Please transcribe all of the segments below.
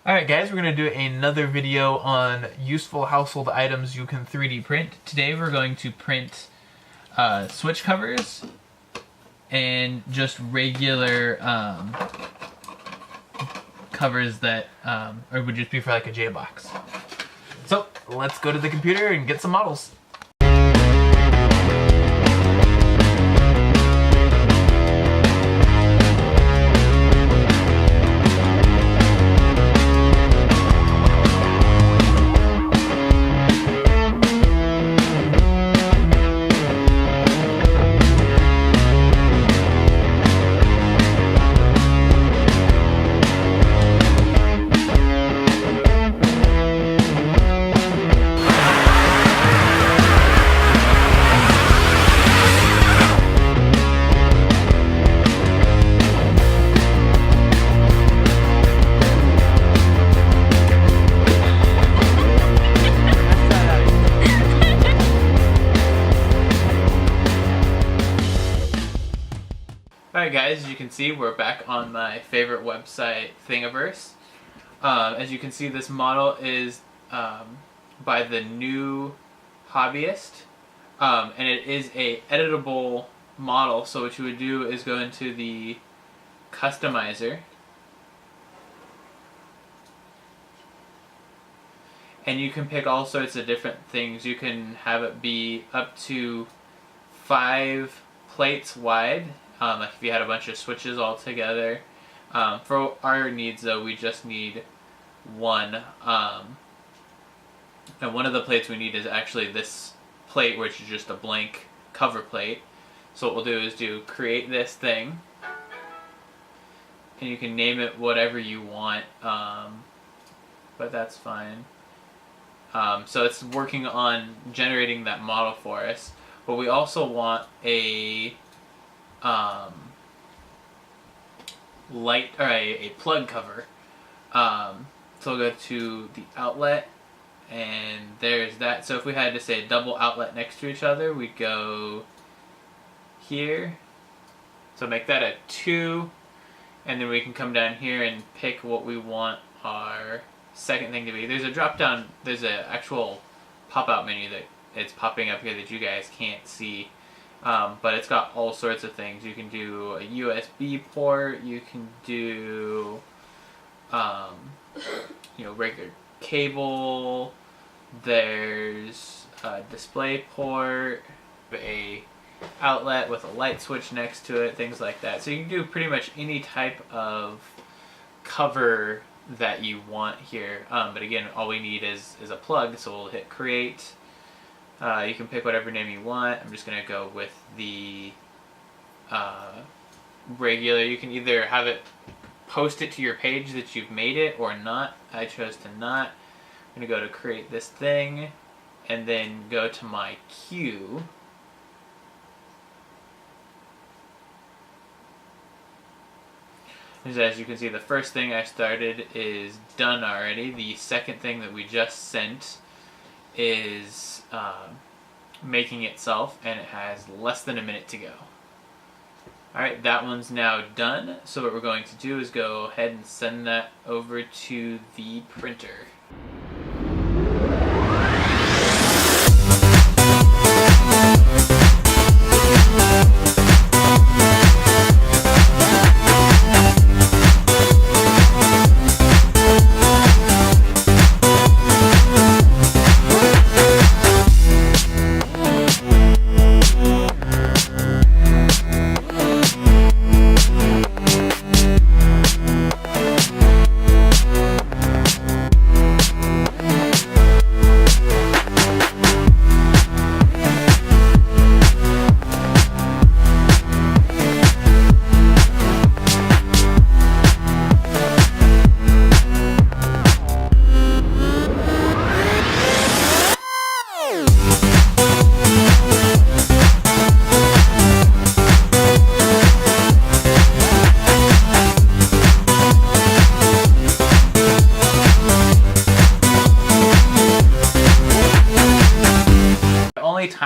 Alright guys, we're going to do another video on useful household items you can 3D print. Today we're going to print switch covers and just regular covers that or would just be for like a J box. So let's go to the computer and get some models. Alright guys, as you can see, we're back on my favorite website, Thingiverse. As you can see, this model is by the New Hobbyist, and it is a editable model. So what you would do is go into the customizer, and you can pick all sorts of different things. You can have it be up to 5 plates wide. Like if you had a bunch of switches all together. For our needs though, we just need one. And one of the plates we need is actually this plate, which is just a blank cover plate. So what we'll do is create this thing. And you can name it whatever you want, but that's fine. So it's working on generating that model for us. But we also want a light or a plug cover. So we'll go to the outlet, and there's that. So if we had to say a double outlet next to each other, we'd go here. So make that a 2, and then we can come down here and pick what we want our second thing to be. There's a drop down. There's an actual pop-out menu that it's popping up here that you guys can't see. But it's got all sorts of things. You can do a USB port, you can do regular cable, there's a display port, a outlet with a light switch next to it, things like that. So you can do pretty much any type of cover that you want here. But again, all we need is a plug, so we'll hit create. You can pick whatever name you want. I'm just going to go with the regular. You can either have it post it to your page that you've made it or not. I chose to not. I'm going to go to create this thing and then go to my queue. As you can see, the first thing I started is done already. The second thing that we just sent is making itself, and it has less than a minute to go. Alright, that one's now done. So what we're going to do is go ahead and send that over to the printer.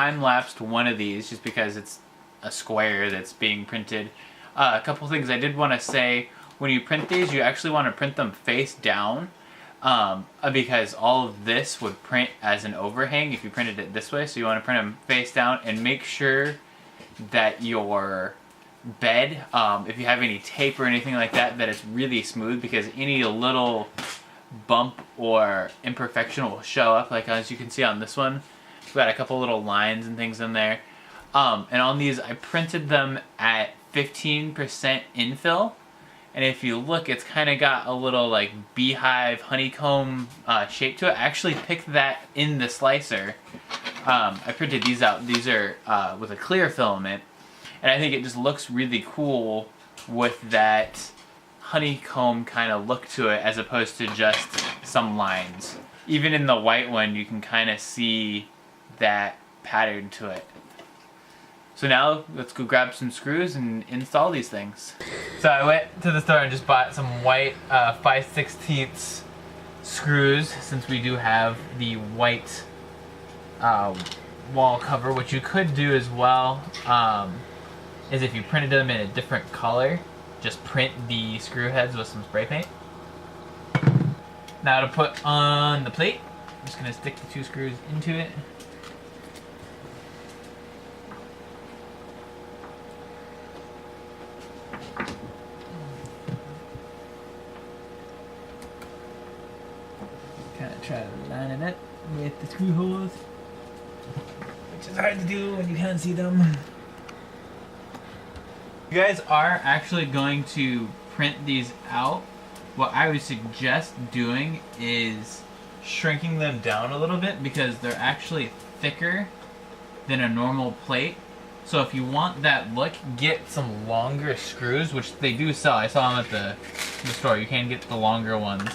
time-lapsed one of these just because it's a square that's being printed. A couple things I did want to say: when you print these, you actually want to print them face down, because all of this would print as an overhang if you printed it this way. So you want to print them face down, and make sure that your bed, if you have any tape or anything like that, that it's really smooth, because any little bump or imperfection will show up. Like as you can see on this one, we've got a couple little lines and things in there. And on these, I printed them at 15% infill. And if you look, it's kind of got a little like beehive honeycomb shape to it. I actually picked that in the slicer. I printed these out. These are with a clear filament. And I think it just looks really cool with that honeycomb kind of look to it, as opposed to just some lines. Even in the white one, you can kind of see that pattern to it. So now let's go grab some screws and install these things. So I went to the store and just bought some white 5/16 screws, since we do have the white wall cover. What you could do as well is, if you printed them in a different color, just print the screw heads with some spray paint. Now to put on the plate, I'm just going to stick the 2 screws into it. Kind of try to line it up with the screw holes, which is hard to do when you can't see them. If you guys are actually going to print these out, what I would suggest doing is shrinking them down a little bit, because they're actually thicker than a normal plate. So if you want that look, get some longer screws, which they do sell. I saw them at the store. You can get the longer ones.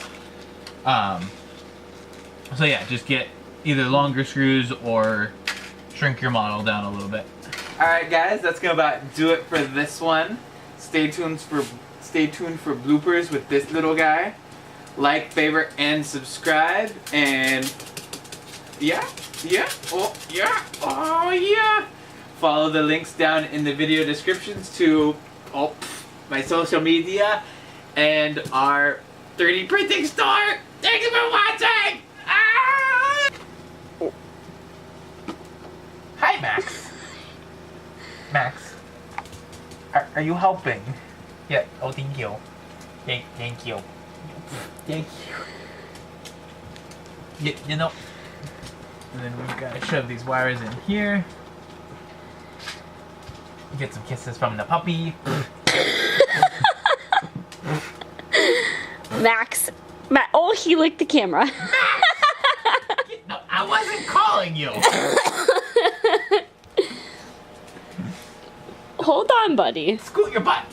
So yeah, just get either longer screws or shrink your model down a little bit. Alright guys, that's gonna about do it for this one. Stay tuned for bloopers with this little guy. Like, favorite, and subscribe. And yeah, oh yeah. Follow the links down in the video descriptions to my social media and our 3D printing store. Thank you for watching! Ah! Hi, Max. Max, are you helping? Yeah. Oh, thank you. Thank you. Thank you. You know. And then we've got to shove these wires in here. Get some kisses from the puppy. Max. Oh, he licked the camera. No, I wasn't calling you. Hold on, buddy. Scoot your butt.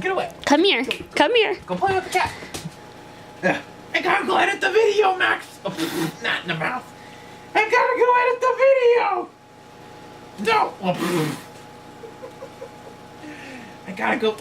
Get away. Come here. Come here. Go play with the cat. I gotta go edit the video, Max. Oh, not in the mouth. I gotta go edit the video. No. I gotta go.